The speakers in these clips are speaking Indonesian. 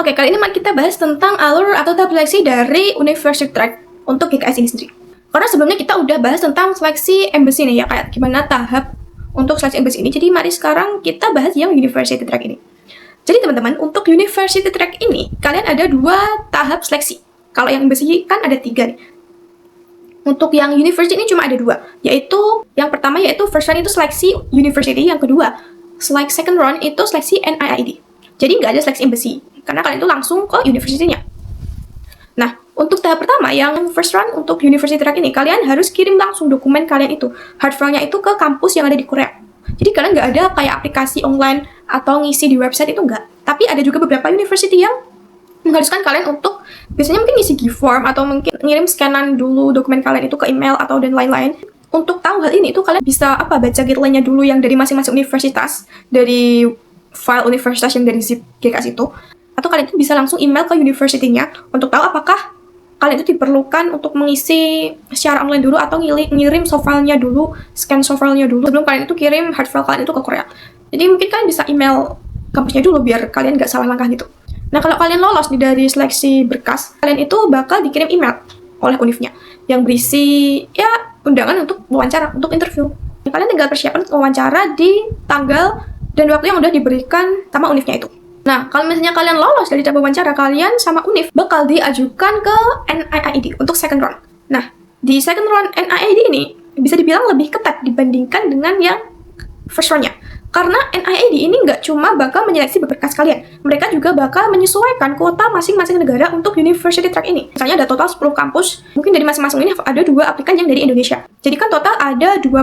Oke, kali ini mari kita bahas tentang alur atau tahap seleksi dari University Track untuk GKS ini sendiri. Karena sebelumnya kita udah bahas tentang seleksi embassy nih ya, kayak gimana tahap untuk seleksi embassy ini. Jadi mari sekarang kita bahas yang University Track ini. Jadi teman-teman, untuk University Track ini kalian ada 2 tahap seleksi. Kalau yang embassy kan ada 3 nih. Untuk yang university ini cuma ada 2, yaitu yang pertama yaitu first round itu seleksi university, yang kedua second round itu seleksi NIID. Jadi nggak ada seleksi embassy, karena kalian itu langsung ke university-nya. Nah, untuk tahap pertama yang first round untuk University Track ini, kalian harus kirim langsung dokumen kalian itu, hard file-nya itu ke kampus yang ada di Korea. Jadi kalian nggak ada kayak aplikasi online atau ngisi di website, itu nggak. Tapi ada juga beberapa university yang mengharuskan kalian untuk biasanya mungkin ngisi G-form atau mungkin ngirim scanan dulu dokumen kalian itu ke email atau dan lain-lain. Untuk tahu hal ini itu kalian bisa baca guideline-nya dulu yang dari masing-masing universitas, dari file universitas yang dari zip GKS itu, atau kalian itu bisa langsung email ke university-nya untuk tahu apakah kalian itu diperlukan untuk mengisi secara online dulu atau ngirim soft file-nya dulu, scan soft file-nya dulu sebelum kalian itu kirim hard file kalian itu ke Korea. Jadi mungkin kalian bisa email kampusnya dulu biar kalian nggak salah langkah gitu. Nah, kalau kalian lolos dari seleksi berkas, kalian itu bakal dikirim email oleh univnya yang berisi ya undangan untuk wawancara, untuk interview. Kalian tinggal persiapan wawancara di tanggal dan waktu yang udah diberikan sama univnya itu. Nah, kalau misalnya kalian lolos dari tahap wawancara, kalian sama univ bakal diajukan ke NIID untuk second round. Nah, di second round NIID ini bisa dibilang lebih ketat dibandingkan dengan yang first round-nya. Karena NIID ini nggak cuma bakal menyeleksi berkas kalian, mereka juga bakal menyesuaikan kuota masing-masing negara untuk University Track ini. Misalnya ada total 10 kampus, mungkin dari masing-masing ini ada 2 aplikan yang dari Indonesia. Jadi kan total ada 20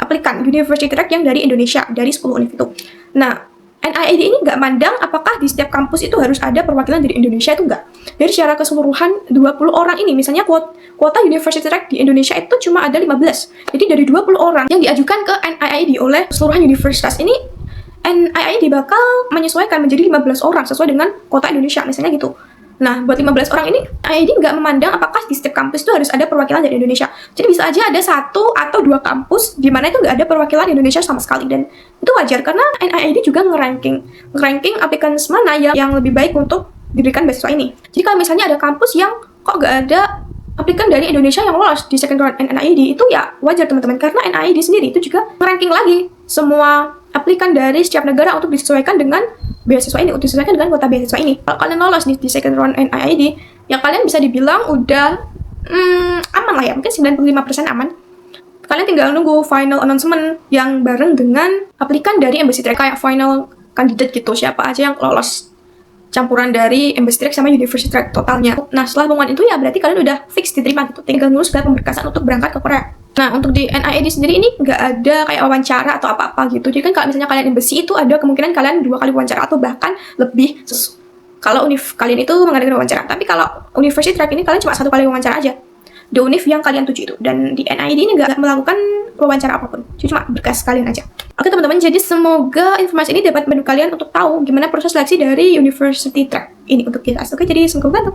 aplikan University Track yang dari Indonesia, dari 10 univ itu. Nah, NIID ini nggak mandang apakah di setiap kampus itu harus ada perwakilan dari Indonesia, itu nggak. Jadi secara keseluruhan 20 orang ini, misalnya kuota University Track di Indonesia itu cuma ada 15. Jadi dari 20 orang yang diajukan ke NIID oleh seluruhan universitas ini, NIID bakal menyesuaikan menjadi 15 orang sesuai dengan kuota Indonesia, misalnya gitu. Nah, buat 15 orang ini, NIID nggak memandang apakah di setiap kampus itu harus ada perwakilan dari Indonesia. Jadi bisa aja ada 1 atau 2 kampus di mana itu nggak ada perwakilan Indonesia sama sekali. Dan itu wajar karena NIID juga nge-ranking applicants mana yang lebih baik untuk diberikan beasiswa ini. Jadi kalau misalnya ada kampus yang kok nggak ada aplikan dari Indonesia yang lolos di second round NIID, itu ya wajar teman-teman, karena NIID sendiri itu juga nge-ranking lagi semua aplikan dari setiap negara untuk disesuaikan dengan beasiswa ini, untuk disesuaikan dengan kuota beasiswa ini. Kalau kalian lolos di second round NIID, ya kalian bisa dibilang udah aman lah ya, mungkin 95% aman. Kalian tinggal nunggu final announcement yang bareng dengan aplikan dari Embassy Track, kayak final candidate gitu, siapa aja yang lolos campuran dari Embassy Track sama University Track totalnya. Nah, setelah pengumuman itu ya berarti kalian udah fix diterima gitu, tinggal ngurus segala pemberkasan untuk berangkat ke Korea. Nah, untuk di NIID sendiri ini nggak ada kayak wawancara atau apa-apa gitu. Jadi kan kalau misalnya kalian embassy itu ada kemungkinan kalian 2 kali wawancara atau bahkan lebih kalau univ kalian itu mengadakan wawancara. Tapi kalau University Track ini kalian cuma 1 kali wawancara aja. Di univ yang kalian tuju itu. Dan di NIID ini nggak melakukan wawancara apapun. Cuma berkas kalian aja. Oke teman-teman, jadi semoga informasi ini dapat membantu kalian untuk tahu gimana proses seleksi dari University Track ini untuk GKS. Oke, jadi semoga membantu.